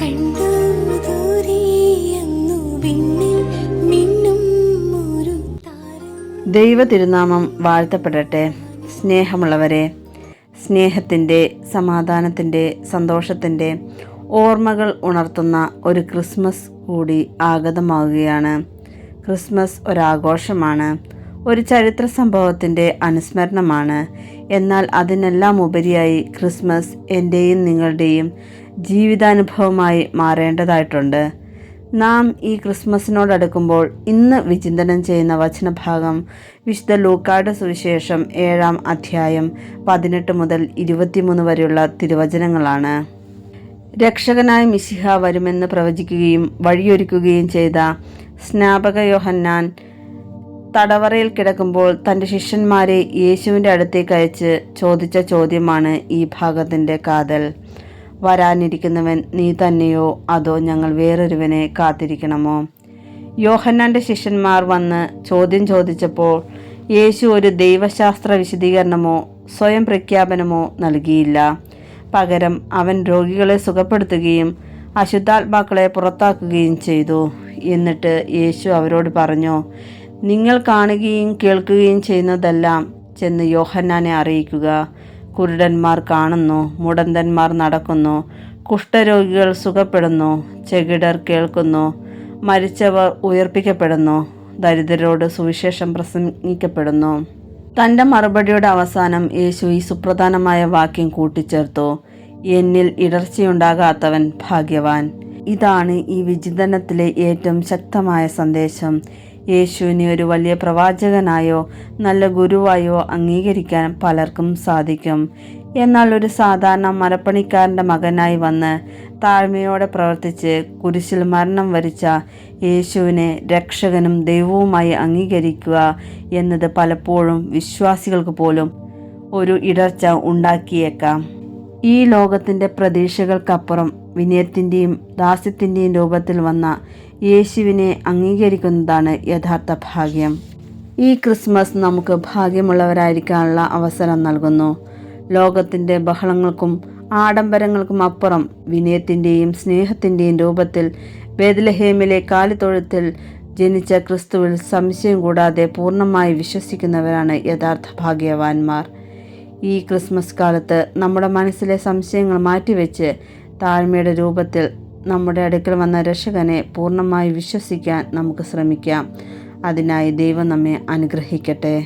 കണ്ടു ദൂരെയങ്ങു വിണ്ണിൽ മിന്നും ഒരു താരം. ദൈവ തിരുനാമം വാഴ്ത്തപ്പെടട്ടെ. സ്നേഹമുള്ളവരെ, സ്നേഹത്തിൻ്റെ, സമാധാനത്തിൻ്റെ, സന്തോഷത്തിൻ്റെ ഓർമ്മകൾ ഉണർത്തുന്ന ഒരു ക്രിസ്മസ് കൂടി ആഗതമാവുകയാണ്. ക്രിസ്മസ് ഒരാഘോഷമാണ്, ഒരു ചരിത്ര സംഭവത്തിൻ്റെ അനുസ്മരണമാണ്. എന്നാൽ അതിനെല്ലാം ഉപരിയായി ക്രിസ്മസ് എൻ്റെയും നിങ്ങളുടെയും ജീവിതാനുഭവമായി മാറേണ്ടതായിട്ടുണ്ട്. നാം ഈ ക്രിസ്മസിനോടടുക്കുമ്പോൾ ഇന്ന് വിചിന്തനം ചെയ്യുന്ന വചനഭാഗം വിശുദ്ധ ലൂക്കായുടെ സുവിശേഷം 7-ാം അധ്യായം 18 മുതൽ 23 വരെയുള്ള തിരുവചനങ്ങളാണ്. രക്ഷകനായ മിശിഹ വരുമെന്ന് പ്രവചിക്കുകയും വഴിയൊരുക്കുകയും ചെയ്ത സ്നാപക യോഹന്നാൻ തടവറയിൽ കിടക്കുമ്പോൾ തൻ്റെ ശിഷ്യന്മാരെ യേശുവിൻ്റെ അടുത്തേക്ക് അയച്ച് ചോദിച്ച ചോദ്യമാണ് ഈ ഭാഗത്തിൻ്റെ കാതൽ. വരാനിരിക്കുന്നവൻ നീ തന്നെയോ, അതോ ഞങ്ങൾ വേറൊരുവനെ കാത്തിരിക്കണമോ? യോഹന്നാൻ്റെ ശിഷ്യന്മാർ വന്ന് ചോദ്യം ചോദിച്ചപ്പോൾ യേശു ഒരു ദൈവശാസ്ത്ര വിശദീകരണമോ സ്വയം പ്രഖ്യാപനമോ നൽകിയില്ല. പകരം അവൻ രോഗികളെ സുഖപ്പെടുത്തുകയും അശുദ്ധാത്മാക്കളെ പുറത്താക്കുകയും ചെയ്തു. എന്നിട്ട് യേശു അവരോട് പറഞ്ഞു, നിങ്ങൾ കാണുകയും കേൾക്കുകയും ചെയ്യുന്നതെല്ലാം ചെന്ന് യോഹന്നാനെ അറിയിക്കുക. കുരുടന്മാർ കാണുന്നു, മുടന്തന്മാർ നടക്കുന്നു, കുഷ്ഠരോഗികൾ സുഖപ്പെടുന്നു, ചെകിടർ കേൾക്കുന്നു, മരിച്ചവർ ഉയർപ്പിക്കപ്പെടുന്നു, ദരിദ്രരോട് സുവിശേഷം പ്രസംഗിക്കപ്പെടുന്നു. തൻ്റെ മറുപടിയുടെ അവസാനം യേശു ഈ സുപ്രധാനമായ വാക്യം കൂട്ടിച്ചേർത്തു, എന്നിൽ ഇടർച്ചയുണ്ടാകാത്തവൻ ഭാഗ്യവാൻ. ഇതാണ് ഈ വിചിന്തനത്തിലെ ഏറ്റവും ശക്തമായ സന്ദേശം. യേശുവിനെ ഒരു വലിയ പ്രവാചകനായോ നല്ല ഗുരുവായോ അംഗീകരിക്കാൻ പലർക്കും സാധിക്കും. എന്നാൽ ഒരു സാധാരണ മരപ്പണിക്കാരൻ്റെ മകനായി വന്ന് താഴ്മയോടെ പ്രവർത്തിച്ച് കുരിശിൽ മരണം വരിച്ച യേശുവിനെ രക്ഷകനും ദൈവവുമായി അംഗീകരിക്കുക എന്നത് പലപ്പോഴും വിശ്വാസികൾക്ക് പോലും ഒരു ഇടർച്ച ഉണ്ടാക്കിയേക്കാം. ഈ ലോകത്തിൻ്റെ പ്രതീക്ഷകൾക്കപ്പുറം വിനയത്തിൻ്റെയും ദാസ്യത്തിൻ്റെയും രൂപത്തിൽ വന്ന യേശുവിനെ അംഗീകരിക്കുന്നതാണ് യഥാർത്ഥ ഭാഗ്യം. ഈ ക്രിസ്മസ് നമുക്ക് ഭാഗ്യമുള്ളവരായിരിക്കാനുള്ള അവസരം നൽകുന്നു. ലോകത്തിൻ്റെ ബഹളങ്ങൾക്കും ആഡംബരങ്ങൾക്കും അപ്പുറം വിനയത്തിൻ്റെയും സ്നേഹത്തിൻ്റെയും രൂപത്തിൽ ബേത്ലഹേമിലെ കാലിത്തൊഴുത്തിൽ ജനിച്ച ക്രിസ്തുവിൽ സംശയം കൂടാതെ പൂർണ്ണമായി വിശ്വസിക്കുന്നവരാണ് യഥാർത്ഥ ഭാഗ്യവാന്മാർ. ഈ ക്രിസ്മസ് കാലത്ത് നമ്മുടെ മനസ്സിലെ സംശയങ്ങൾ മാറ്റിവെച്ച് താഴ്മയുടെ രൂപത്തിൽ നമ്മുടെ അടുക്കൽ വന്ന രക്ഷകനെ പൂർണ്ണമായി വിശ്വസിക്കാൻ നമുക്ക് ശ്രമിക്കാം. അതിനായി ദൈവം നമ്മെ അനുഗ്രഹിക്കട്ടെ.